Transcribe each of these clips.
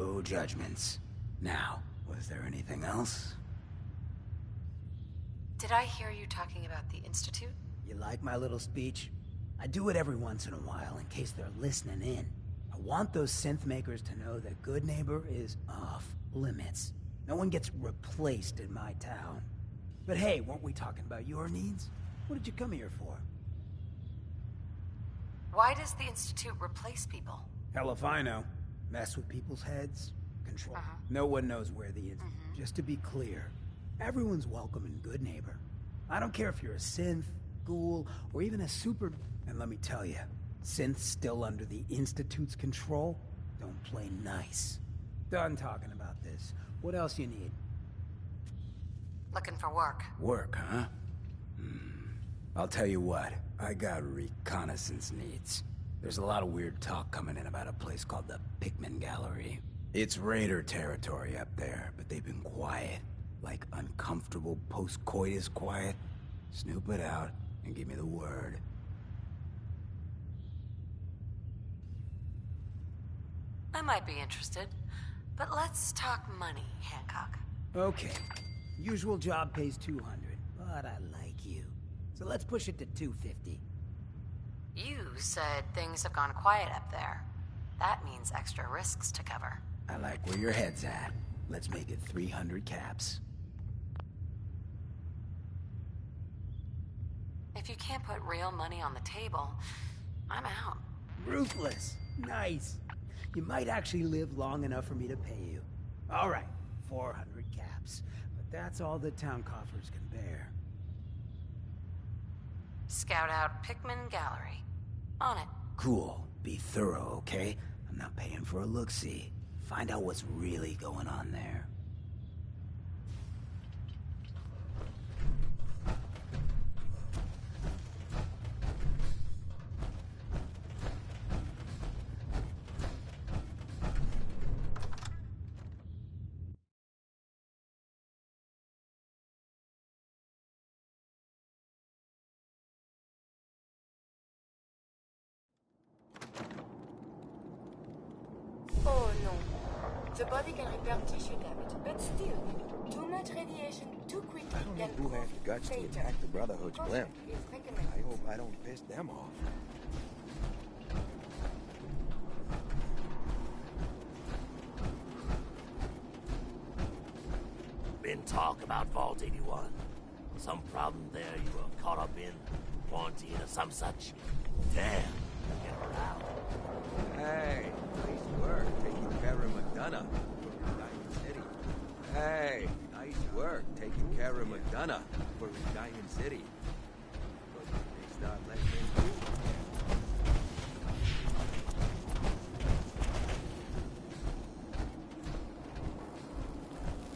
No judgments. Now, was there anything else? Did I hear you talking about the Institute? You like my little speech? I do it every once in a while in case they're listening in. I want those synth makers to know that Good Neighbor is off limits. No one gets replaced in my town. But hey, weren't we talking about your needs? What did you come here for? Why does the Institute replace people? Hell if I know. Mess with people's heads. Control. No one knows where the Just to be clear, everyone's welcome in Good Neighbor. I don't care if you're a synth, ghoul, or even a super... And let me tell you, synths still under the Institute's control don't play nice. Done talking about this. What else you need? Looking for work. Work, huh? I'll tell you what, I got reconnaissance needs. There's a lot of weird talk coming in about a place called the Pikmin Gallery. It's raider territory up there, but they've been quiet. Like uncomfortable post-coitus quiet. Snoop it out and give me the word. I might be interested, but let's talk money, Hancock. Okay. Usual job pays 200, but I like you. So let's push it to 250. You said things have gone quiet up there. That means extra risks to cover. I like where your head's at. Let's make it 300 caps. If you can't put real money on the table, I'm out. Ruthless. Nice. You might actually live long enough for me to pay you. All right, 400 caps. But that's all the town coffers can bear. Scout out Pikmin Gallery. On it. Cool. Be thorough, okay? I'm not paying for a look-see. Find out what's really going on there. Oh no. The body can repair tissue damage, but still, too much radiation too quickly I don't know can who cause has the guts to fatal. attack the Brotherhood's Caution blimp. is recommended. I hope I don't piss them off. Been talk about Vault 81. Some problem there you were caught up in, quarantine or some such. Damn, get her out. Hey, nice work taking care of McDonough for Diamond City. Hey, nice work taking care of McDonough for Diamond City. But they start letting him do.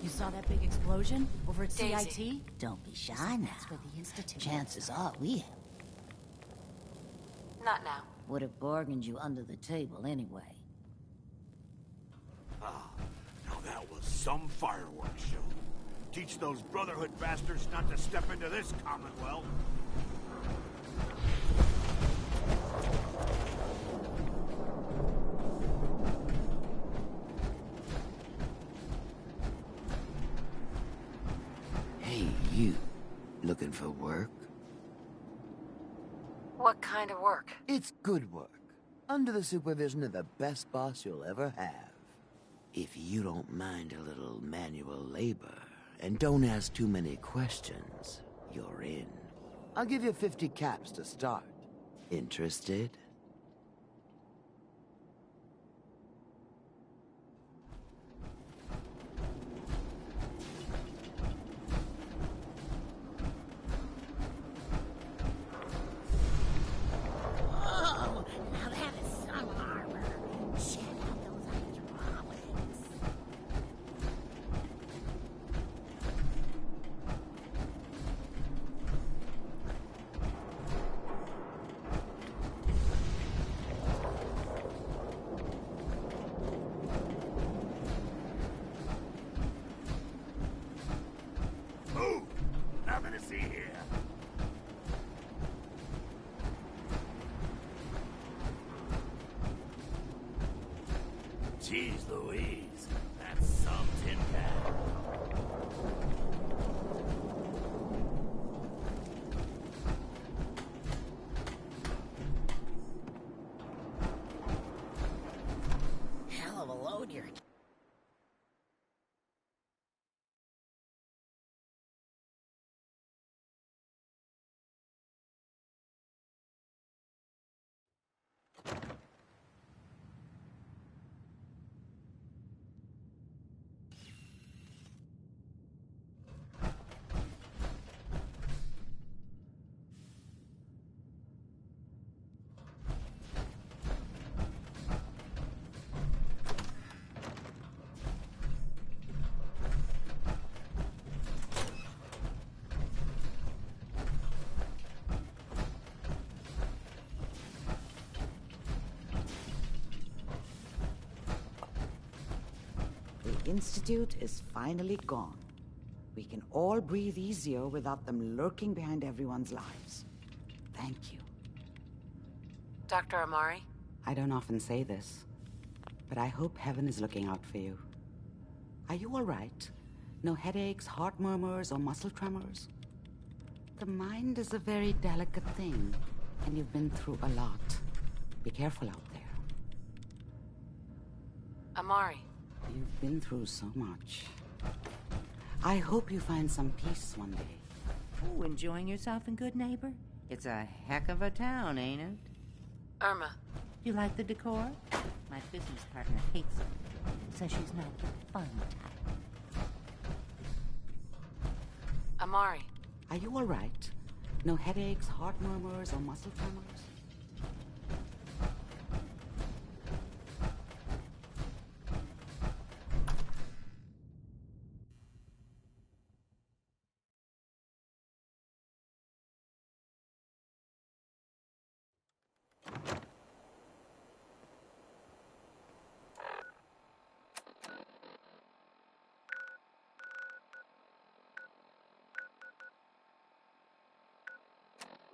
You saw that big explosion over at Daisy. CIT? Don't be shy now. That's where the Institute Chances are we Not now. would have bargained you under the table anyway. Ah, now that was some fireworks show. Teach those Brotherhood bastards not to step into this Commonwealth. Hey, you. Looking for work? What kind of work? It's good work, under the supervision of the best boss you'll ever have. If you don't mind a little manual labor, and don't ask too many questions, you're in. I'll give you 50 caps to start. Interested? Oh, now that is some armor. Check out those hydraulics. Jeez Louise, that's some tin can. Hell of a load you're... The Institute is finally gone. We can all breathe easier without them lurking behind everyone's lives. Thank you. Dr. Amari? I don't often say this, but I hope heaven is looking out for you. Are you all right? No headaches, heart murmurs, or muscle tremors? The mind is a very delicate thing, and you've been through a lot. Be careful out there. Amari. You've been through so much. I hope you find some peace one day. Oh, enjoying yourself in Good Neighbor? It's a heck of a town, ain't it? Irma. You like the decor? My business partner hates it. Says she's not the fun type. Amari. Are you all right? No headaches, heart murmurs, or muscle tremors?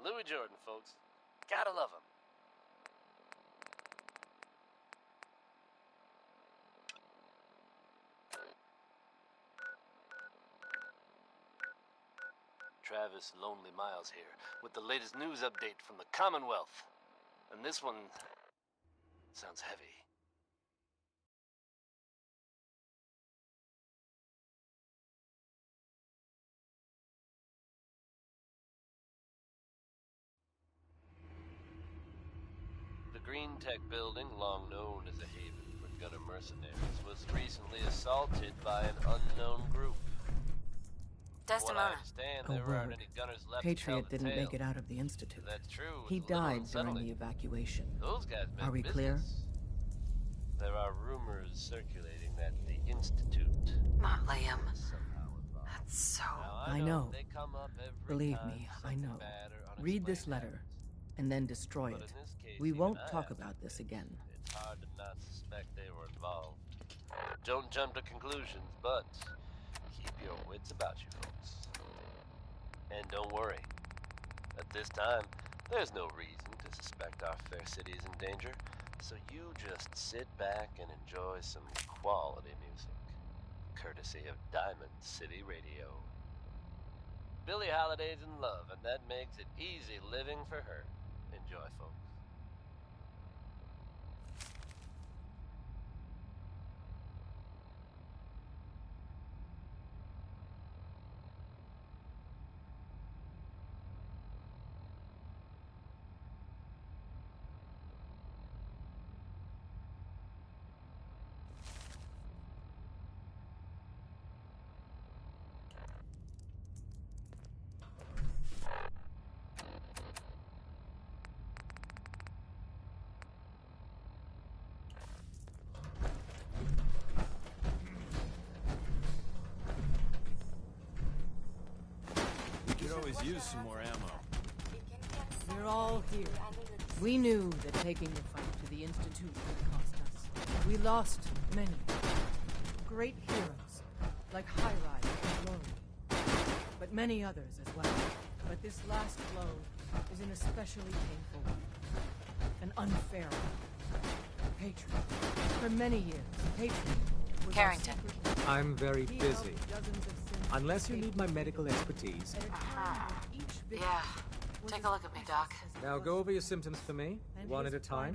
Louis Jordan, folks. Gotta love him. Travis Lonely Miles here, with the latest news update from the Commonwealth. And this one sounds heavy. The Green Tech building, long known as a haven for gunner mercenaries, was recently assaulted by an unknown group. Desdemona. A word. Patriot didn't make it out of the Institute. That's true. He died during the evacuation. Those guys meant Are we business. clear? There are rumors circulating that the Institute Not Liam. somehow involved. That's so... Now, I know. They come up every Believe time me, I something know. bad or Read this unexplained letter, happens. and then destroy But it. in this case, We even won't I talk have to about this admit, again. It's hard to not suspect they were involved. Don't jump to conclusions, but keep your wits about you, folks. And don't worry. At this time, there's no reason to suspect our fair city is in danger, so you just sit back and enjoy some quality music, courtesy of Diamond City Radio. Billie Holiday's in love, and that makes it easy living for her. Enjoy, folks. We could always use some more ammo. We're all here. We knew that taking the fight to the Institute would cost us. We lost many. Great heroes, like High-Rise and Glory. But many others as well. But this last blow is an especially painful one. An unfair one. Patriot. For many years, Patriot was Carrington. I'm very busy. Unless you need my medical expertise. Yeah. Take a look at me, Doc. Now go over your symptoms for me, one at a time.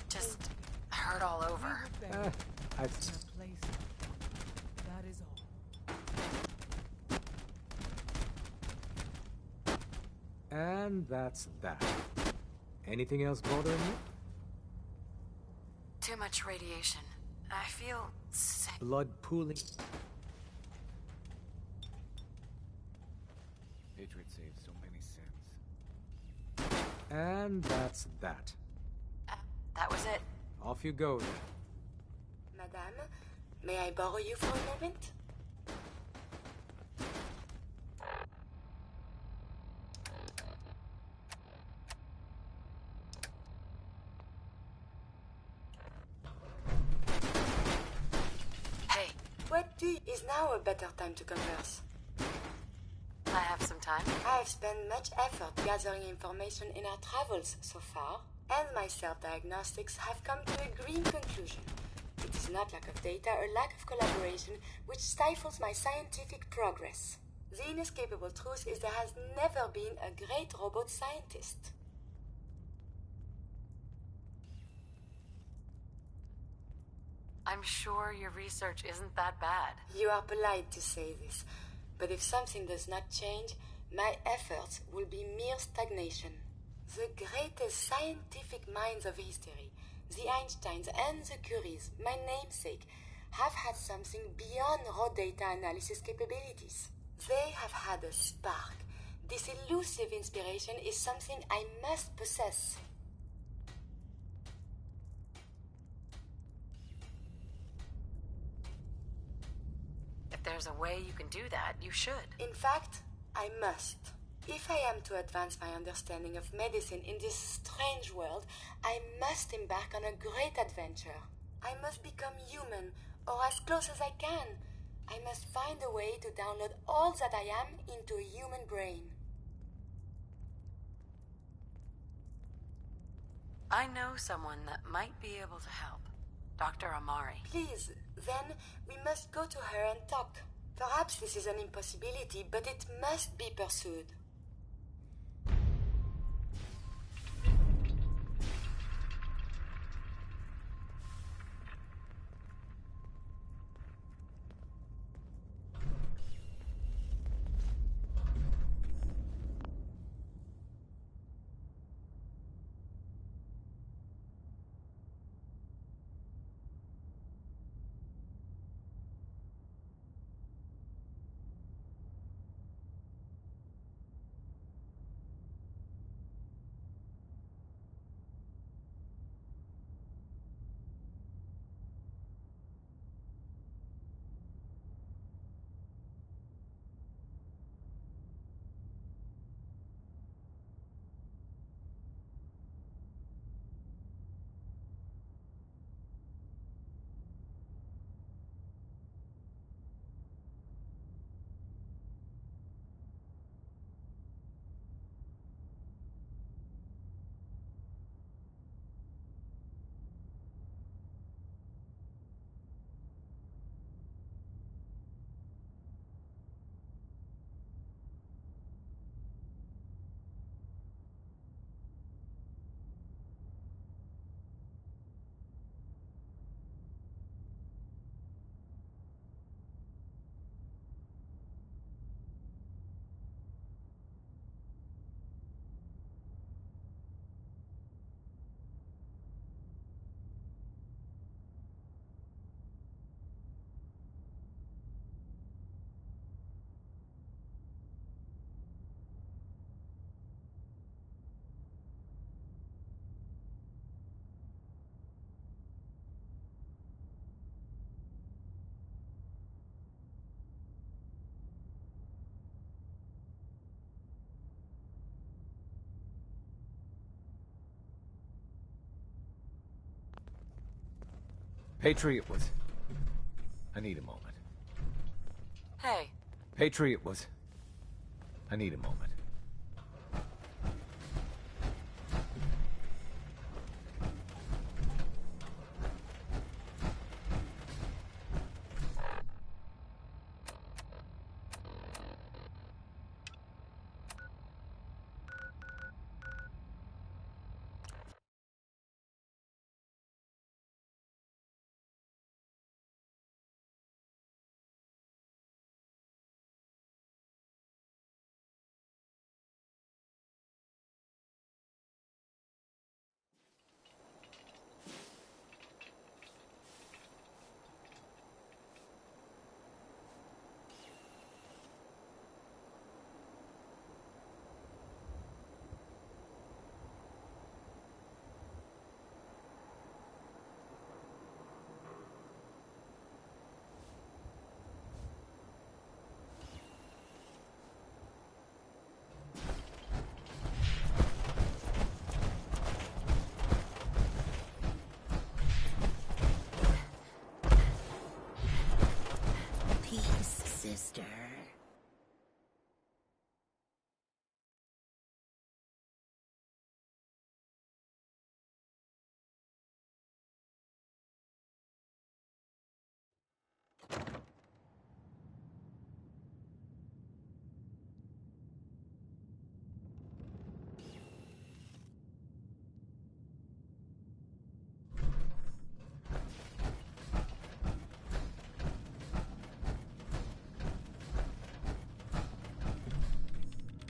Just hurt all over. That is all. And that's that. Anything else bothering you? Too much radiation. I feel sick. Blood pooling. Patriot saved so many sins. And that's that. That was it. Off you go then. Madame, may I borrow you for a moment? Hey. Is now a better time to converse? I have some time. I have spent much effort gathering information in our travels so far, and my self-diagnostics have come to a green conclusion. It is not lack of data or lack of collaboration which stifles my scientific progress. The inescapable truth is there has never been a great robot scientist. I'm sure your research isn't that bad. You are polite to say this, but if something does not change, my efforts will be mere stagnation. The greatest scientific minds of history, the Einsteins and the Curies, my namesake, have had something beyond raw data analysis capabilities. They have had a spark. This elusive inspiration is something I must possess. If there's a way you can do that, you should. In fact, I must. If I am to advance my understanding of medicine in this strange world, I must embark on a great adventure. I must become human, or as close as I can. I must find a way to download all that I am into a human brain. I know someone that might be able to help. Dr. Amari. Please, then we must go to her and talk. Perhaps this is an impossibility, but it must be pursued. Patriot was... I need a moment. Hey. Patriot was... I need a moment. Kickster.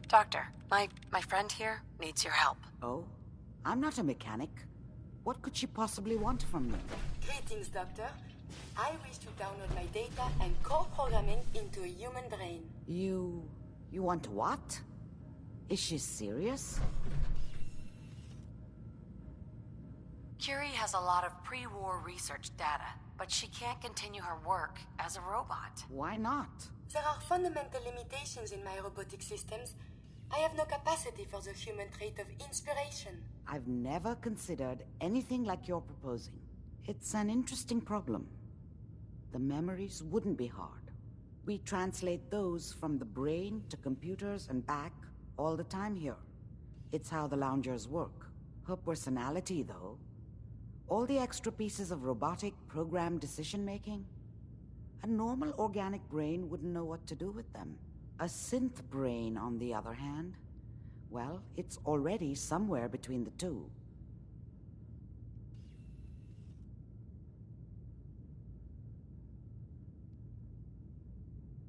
Doctor, my friend here needs your help. Oh? I'm not a mechanic. What could she possibly want from me? Greetings, Doctor. I wish to download my data and co-programming into a human brain. You want what? Is she serious? Curie has a lot of pre-war research data, but she can't continue her work as a robot. Why not? There are fundamental limitations in my robotic systems. I have no capacity for the human trait of inspiration. I've never considered anything like you're proposing. It's an interesting problem. The memories wouldn't be hard. We translate those from the brain to computers and back all the time here. It's how the loungers work. Her personality, though, all the extra pieces of robotic programmed decision-making, a normal organic brain wouldn't know what to do with them. A synth brain, on the other hand, well, it's already somewhere between the two.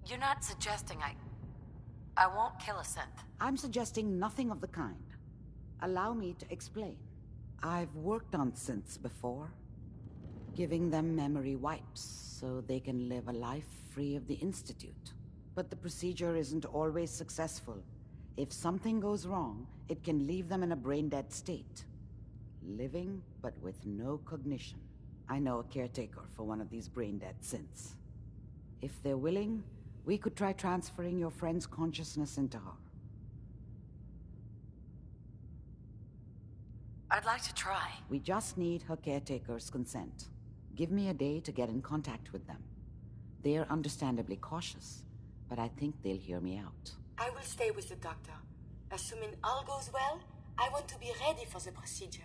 You're not suggesting I won't kill a synth. I'm suggesting nothing of the kind. Allow me to explain. I've worked on synths before, giving them memory wipes so they can live a life free of the Institute. But the procedure isn't always successful. If something goes wrong, it can leave them in a brain-dead state. Living, but with no cognition. I know a caretaker for one of these brain-dead synths. If they're willing, we could try transferring your friend's consciousness into her. I'd like to try. We just need her caretaker's consent. Give me a day to get in contact with them. They're understandably cautious, but I think they'll hear me out. I will stay with the doctor. Assuming all goes well, I want to be ready for the procedure.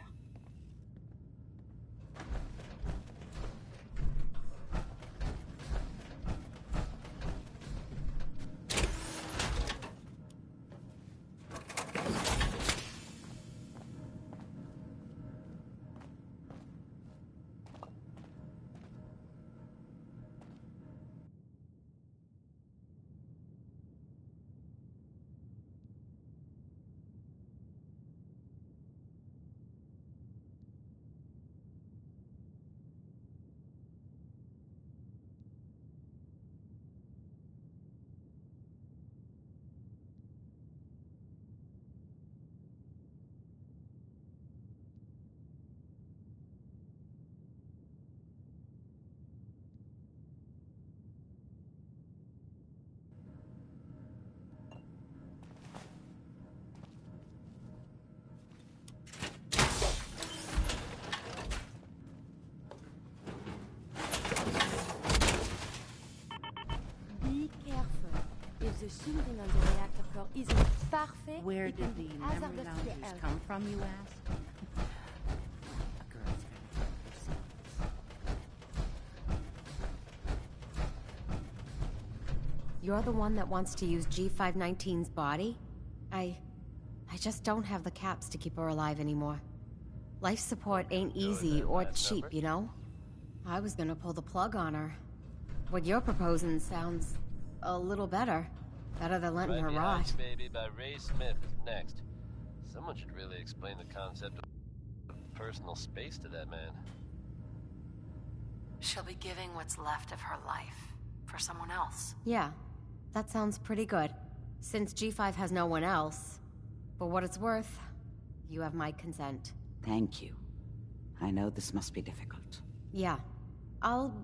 The shielding on the reactor core isn't perfect. Where it did can the be memory hazardous to loungers health. come from, you ask? A girl's gotta take herself. You're the one that wants to use G519's body? I just don't have the caps to keep her alive anymore. Life support ain't easy or cheap, you know? I was gonna pull the plug on her. What you're proposing sounds a little better. Better than letting her rot. Baby by Ray Smith is next. Someone should really explain the concept of personal space to that man. She'll be giving what's left of her life for someone else. Yeah, that sounds pretty good. Since G5 has no one else, for what it's worth, you have my consent. Thank you. I know this must be difficult. Yeah, I'll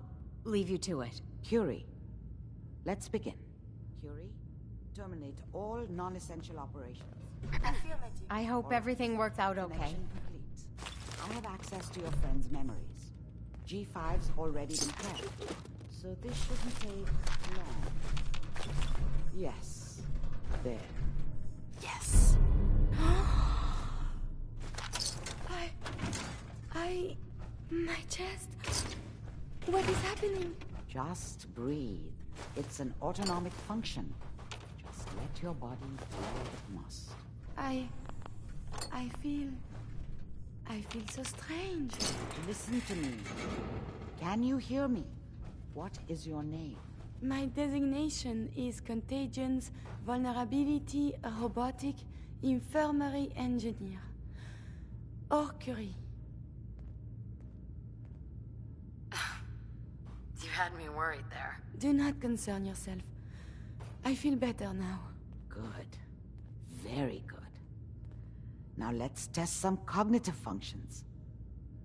leave you to it. Curie, let's begin. Curie, terminate all non-essential operations. I hope everything works out okay. Connection complete. I have access to your friend's memories. G5's already been prepped, so this shouldn't take long. Yes. There. Yes. My chest. What is happening? Just breathe. It's an autonomic function. Just let your body do what it must. I feel so strange. Listen to me. Can you hear me? What is your name? My designation is Contagions, Vulnerability, Robotic, Infirmary Engineer. Orcurie. You had me worried there. Do not concern yourself. I feel better now. Good. Very good. Now let's test some cognitive functions.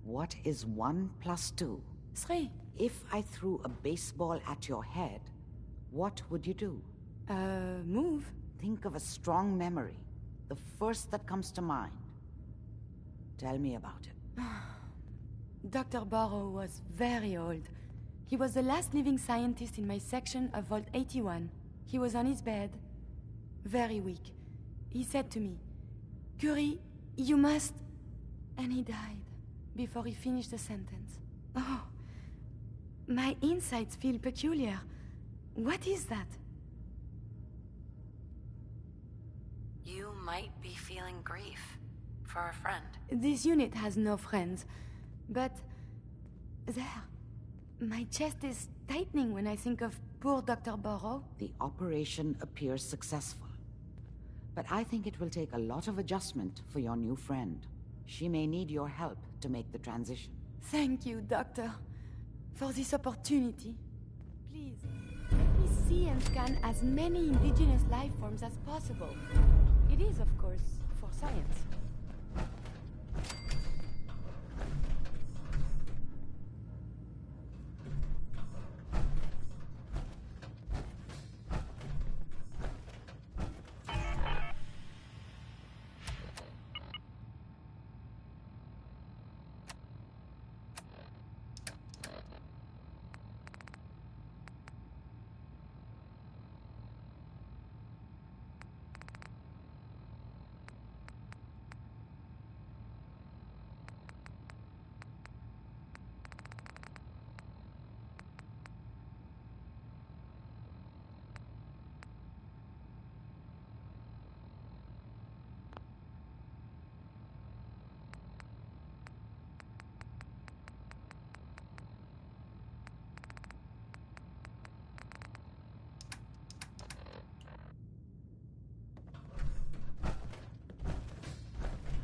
What is 1 plus 2? 3. If I threw a baseball at your head, what would you do? Move. Think of a strong memory. The first that comes to mind. Tell me about it. Dr. Barrow was very old. He was the last living scientist in my section of Vault 81. He was on his bed, very weak. He said to me, "Curie, you must..." And he died before he finished the sentence. Oh, my insides feel peculiar. What is that? You might be feeling grief for a friend. This unit has no friends, but there, my chest is tightening when I think of poor Dr. Barrow. The operation appears successful. But I think it will take a lot of adjustment for your new friend. She may need your help to make the transition. Thank you, Doctor, for this opportunity. Please, let me see and scan as many indigenous life forms as possible. It is, of course, for science.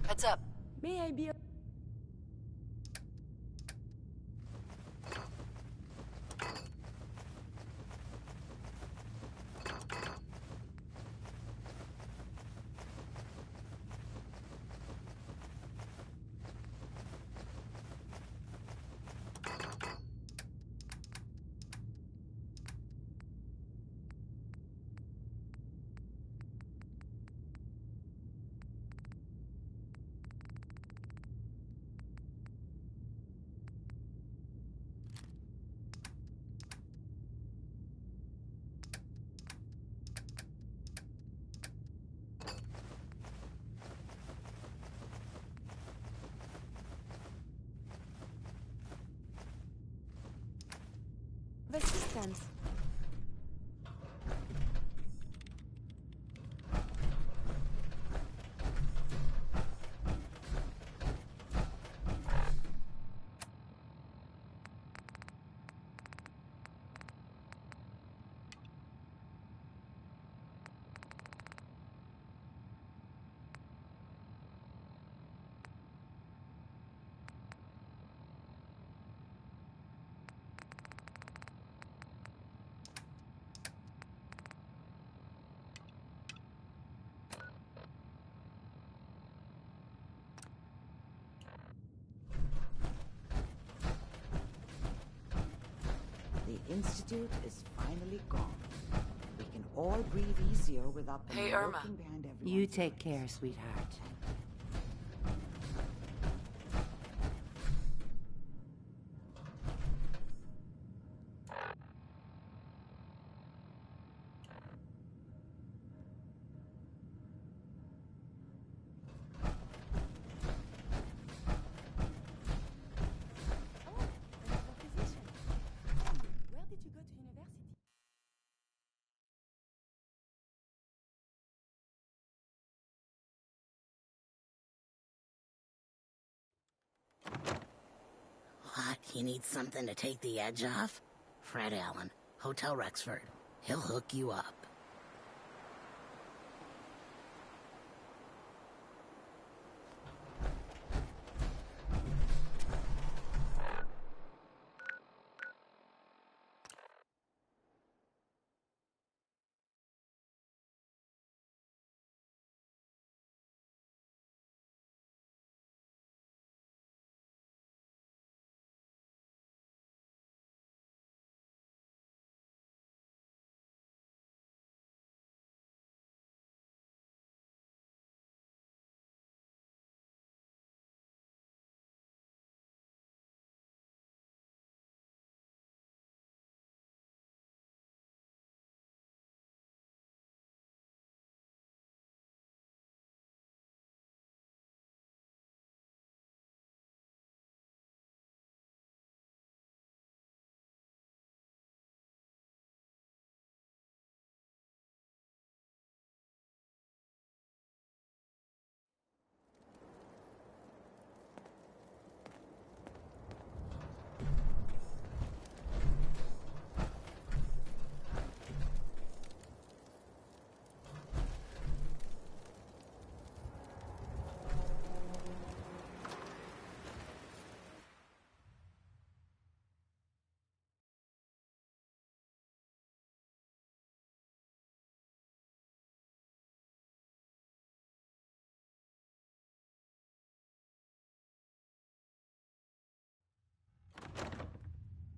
Heads up. May I be... Resistance. The Institute is finally gone. We can all breathe easier without them Hey, Irma. lurking behind everyone. You take care, sweetheart. You need something to take the edge off? Fred Allen, Hotel Rexford. He'll hook you up.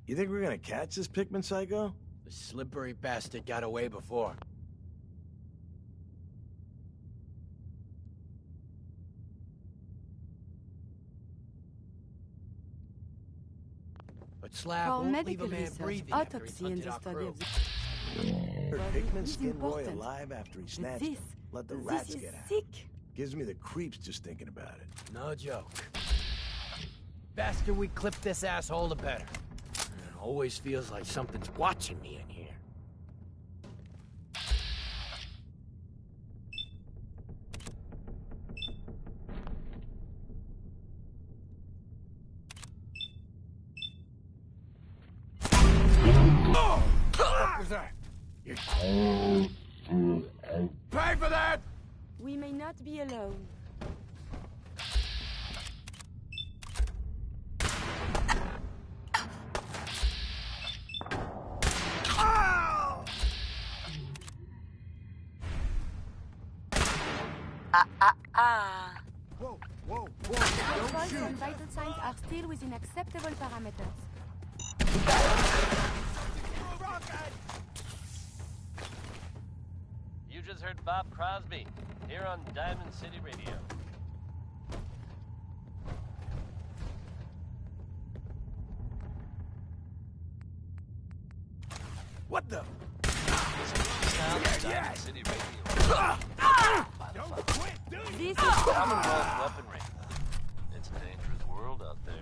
You think we're gonna catch this Pikmin psycho? The slippery bastard got away before. But Slab For won't leave a medical man research, breathing after he's autopsy and hunted the our study crew. of the... Heard Body Pikmin is skinned Roy important. alive after he But snatched this, him. Let the this rats is get out. sick. Gives me the creeps just thinking about it. No joke. Faster we clip this asshole, the better. It always feels like something's watching me in here. What was that? Pay for that! We may not be alone. Whoa, whoa, Pulse and vital signs are still within acceptable parameters. You just heard Bob Crosby here on Diamond City Radio. What the? Diamond City Radio. Don't quit, dude! This is Commonwealth weaponry. It's a dangerous world out there.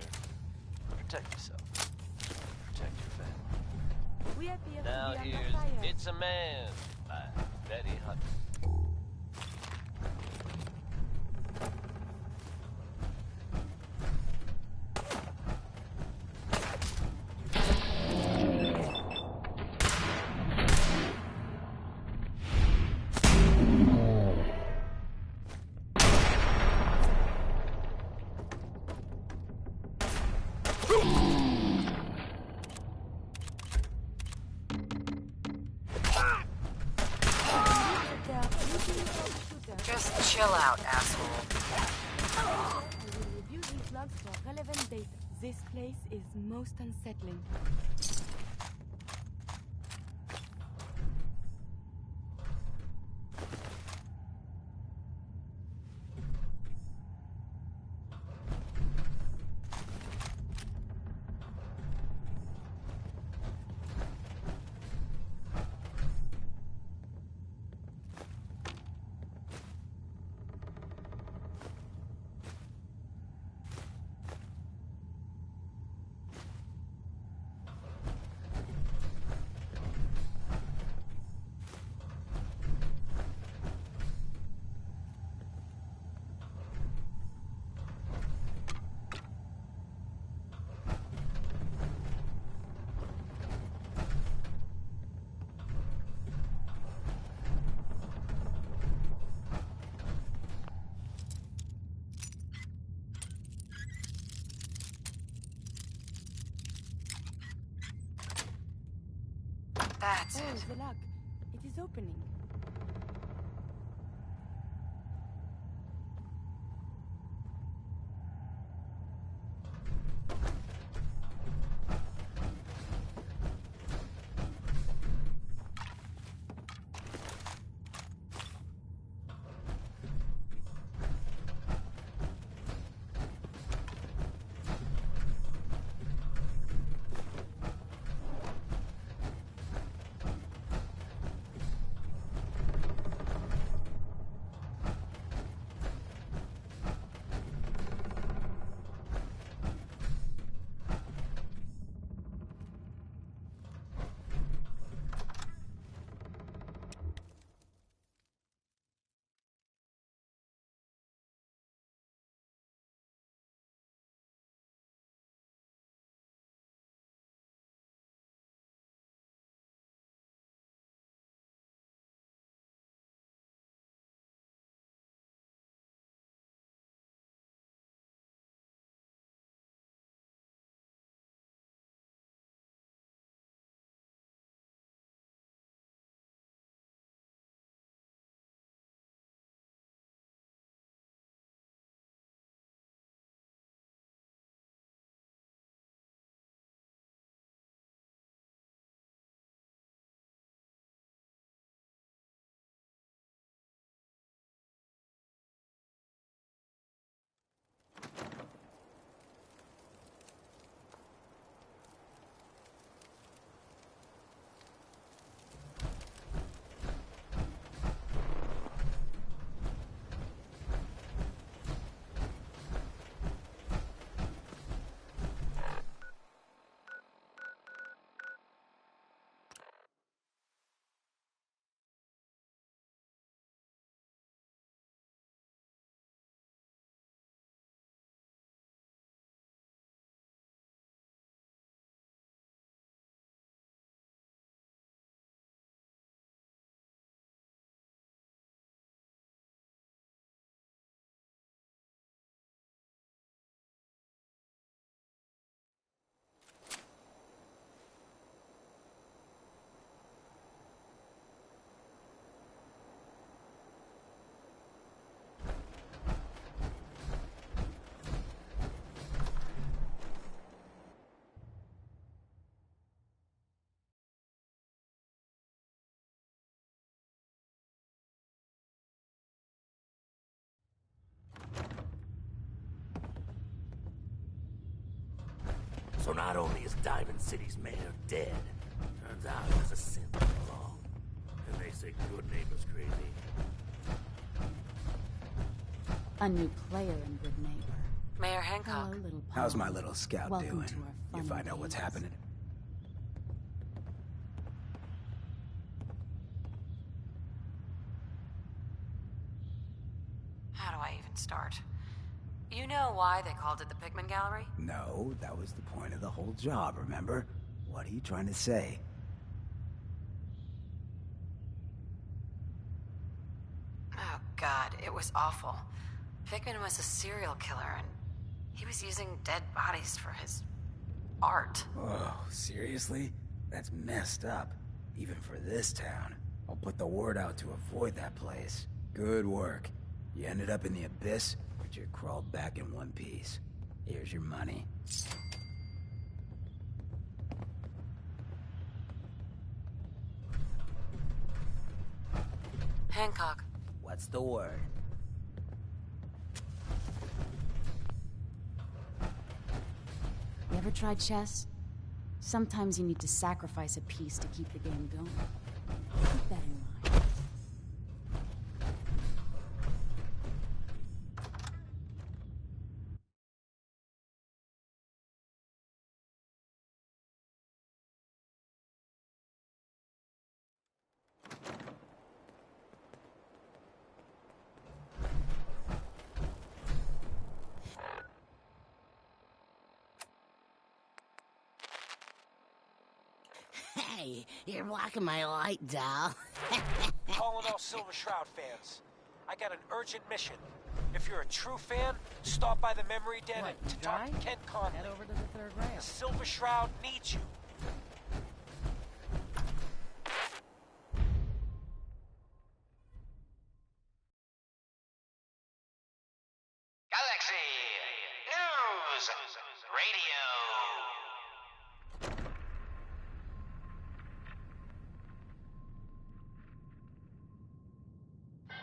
Protect yourself. Protect your family. We appear Now to be here's under fire. It's a Man by Betty Hutton. Just chill out, asshole. I will review these logs for relevant data. This place is most unsettling. That's Oh, it. the lock. It is opening. So not only is Diamond City's mayor dead, turns out there's a synth along. And they say good neighbor's crazy. A new player in Good Neighbor. Mayor Hancock. Hello, little How's pal. my little scout Welcome doing? to our You fun find out what's days. happening? How do I even start? You know why they called it the Pikmin Gallery? No, that was the point of the whole job, remember? What are you trying to say? Oh god, it was awful. Pikmin was a serial killer and he was using dead bodies for his art. Oh, seriously? That's messed up. Even for this town. I'll put the word out to avoid that place. Good work. You ended up in the abyss, but you crawled back in one piece. Here's your money. Hancock. What's the word? You ever tried chess? Sometimes you need to sacrifice a piece to keep the game going. Keep that in mind. Hey, you're blocking my light, doll. Calling all Silver Shroud fans. I got an urgent mission. If you're a true fan, stop by the Memory Den to talk to Kent Conley. Head over to the third rail. The Silver Shroud needs you. Radio.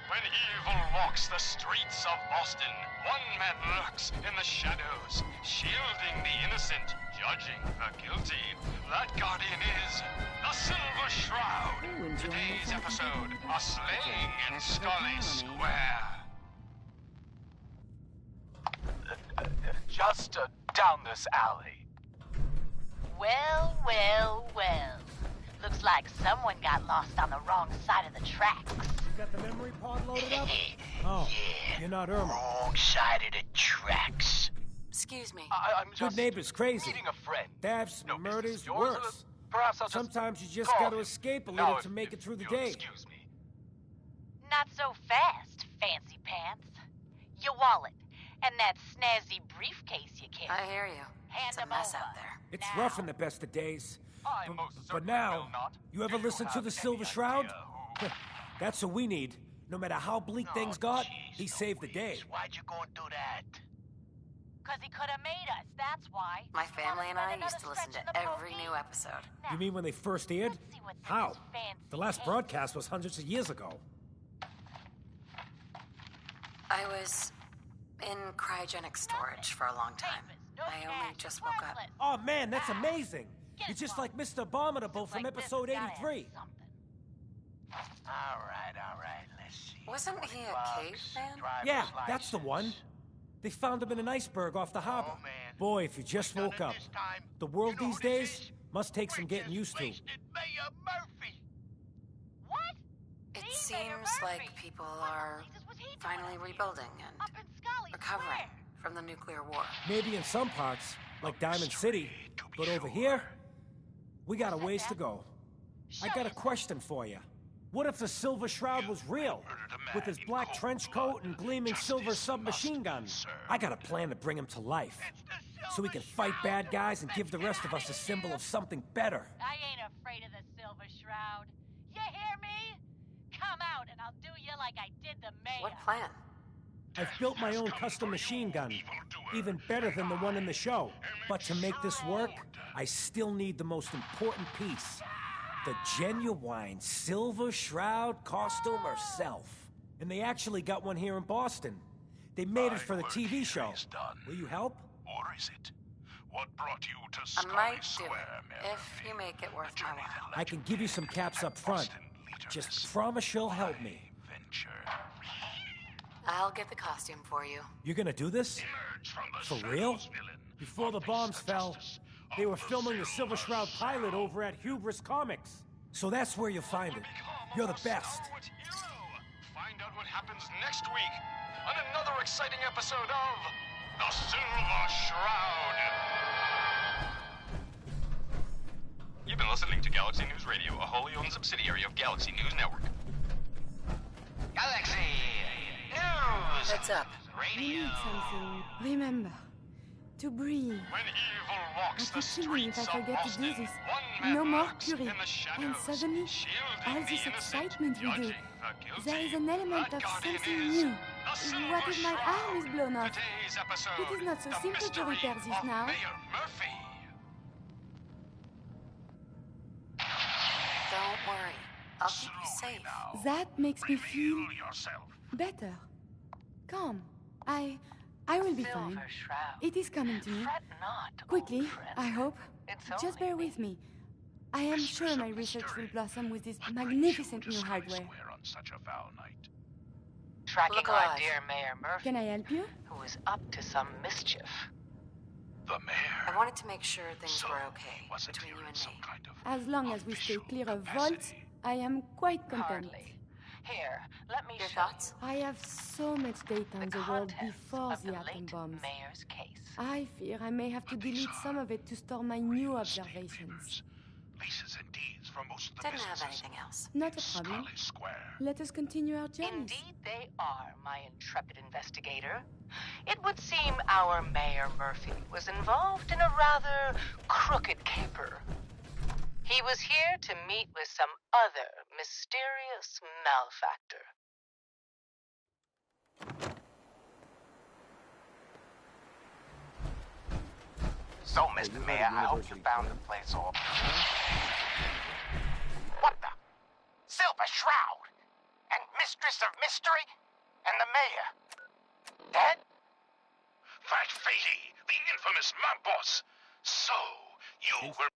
When evil walks the streets of Boston, one man lurks in the shadows, shielding the innocent, judging the guilty. That guardian is the Silver Shroud. Today's episode, a slaying in Scully Square. Just down this alley. Well, well, well. Looks like someone got lost on the wrong side of the tracks. You got the memory pod loaded up? Oh, yeah. You're not Irma. Wrong side of the tracks. Excuse me. I'm just Good neighbor's crazy. meeting a friend. Thefts, No murders, business yours, worse. Perhaps I'll just Sometimes you just call gotta him. escape a No, little if- to make it through the you'll day. Excuse me. Not so fast, fancy pants. Your wallet and that snazzy briefcase you carry. I hear you. Hand It's a them mess over. out there. It's rough in the best of days. I But, most but certainly now, will not. you ever Do listen to have the any Silver Shroud? idea That's what we need. No matter how bleak things got, he saved the day. Why'd you go and do that? Cause he could have made us, that's why. My family and I used to listen to every new episode. You mean when they first aired? How? The last broadcast was hundreds of years ago. I was in cryogenic storage for a long time. I only just woke up. Oh man, that's amazing! You're just like Mr. Abominable from episode 83. All right, let's see. Wasn't he a caveman? Yeah, that's the one. They found him in an iceberg off the harbor. Boy, if you just woke up. The world these days must take some getting used to. What? It seems like people are finally rebuilding and recovering from the nuclear war. Maybe in some parts, like Diamond City, but over here, we got a ways to go. I got a question for you. What if the Silver Shroud was real? With his black trench coat and gleaming silver submachine gun? I got a plan to bring him to life. So we can fight bad guys and give the rest of us a symbol of something better. I ain't afraid of the Silver Shroud. You hear me? Come out and I'll do you like I did the mayor. What plan? I've built my own custom machine gun, even better than the one in the show. But to make this work, I still need the most important piece. The genuine Silver Shroud costume herself. And they actually got one here in Boston. They made it for the TV show. Will you help? Or is it? What brought you to I Scully might do Square, it, if you make it worth my while. I can give you some caps up front. Just promise you'll help me. I'll get the costume for you. You're gonna do this? For real? Before the bombs fell, they were filming the Silver Shroud pilot over at Hubris Comics. So that's where you'll find it. You're the best. Find out what happens next week on another exciting episode of The Silver Shroud. You've been listening to Galaxy News Radio, a wholly owned subsidiary of Galaxy News Network. Galaxy News. Heads up. We need something. Remember, to breathe. I keep feeling if I forget to do this, no more Curie. And suddenly, all this excitement we do, there is an element of something new. What if my arm is blown off? It is not so simple to repair this now. Don't worry. I'll keep you safe. That makes me feel better. Calm. I will be fine. It is coming to me. Quickly, I hope. Just bear with me. I am sure my research will blossom with this magnificent new hardware. Tracking Look our alive. dear Mayor Murphy, Can I help you? who is up to some mischief. The mayor. I wanted to make sure things were okay between you and me. As long as we stay clear of vaults, I am quite content. Here, let me Your show thoughts? I have so much data on the world before the atom bombs. Mayor's case. I fear I may have to delete some of it to store my new observations. Leases and deeds for most of the Didn't have businesses. anything else. Not a problem. Scully Square. Let us continue our journey. Indeed they are, my intrepid investigator. It would seem our Mayor Murphy was involved in a rather crooked caper. He was here to meet with some other mysterious malefactor. So, Mr. Mayor, I hope you found the place all... What the? Silver Shroud? And Mistress of Mystery? And the Mayor? Dead? That Fatey, the infamous mob boss. So, you were...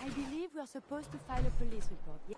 I believe we're supposed to file a police report. Yeah.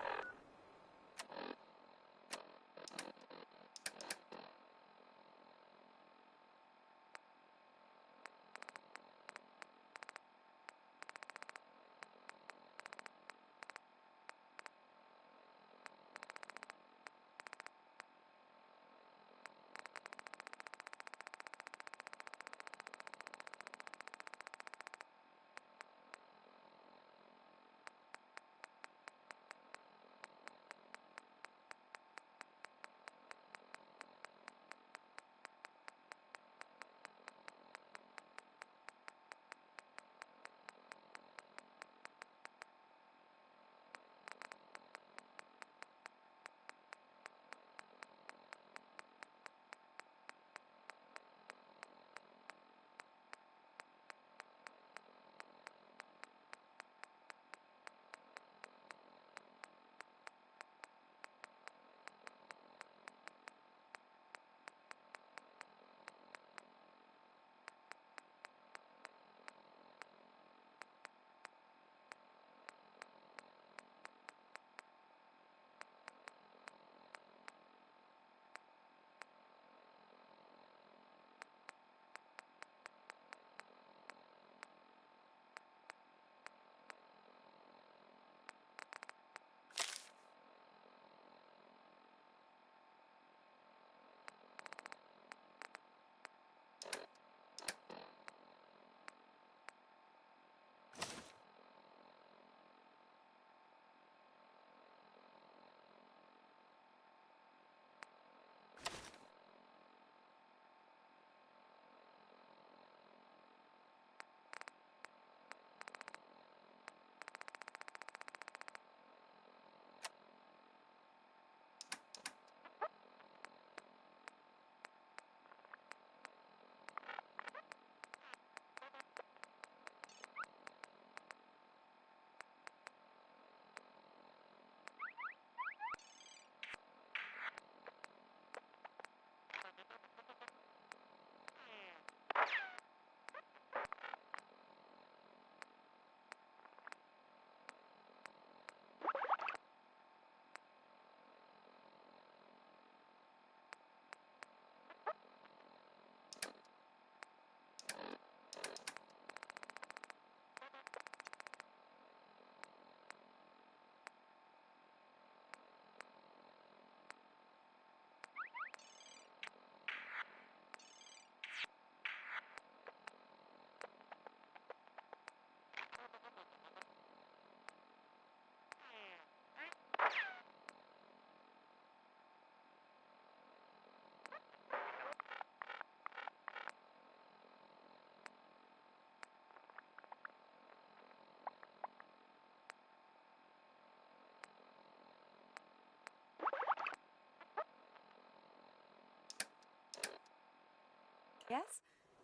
Yes?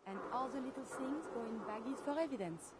And all the little things go in baggies for evidence.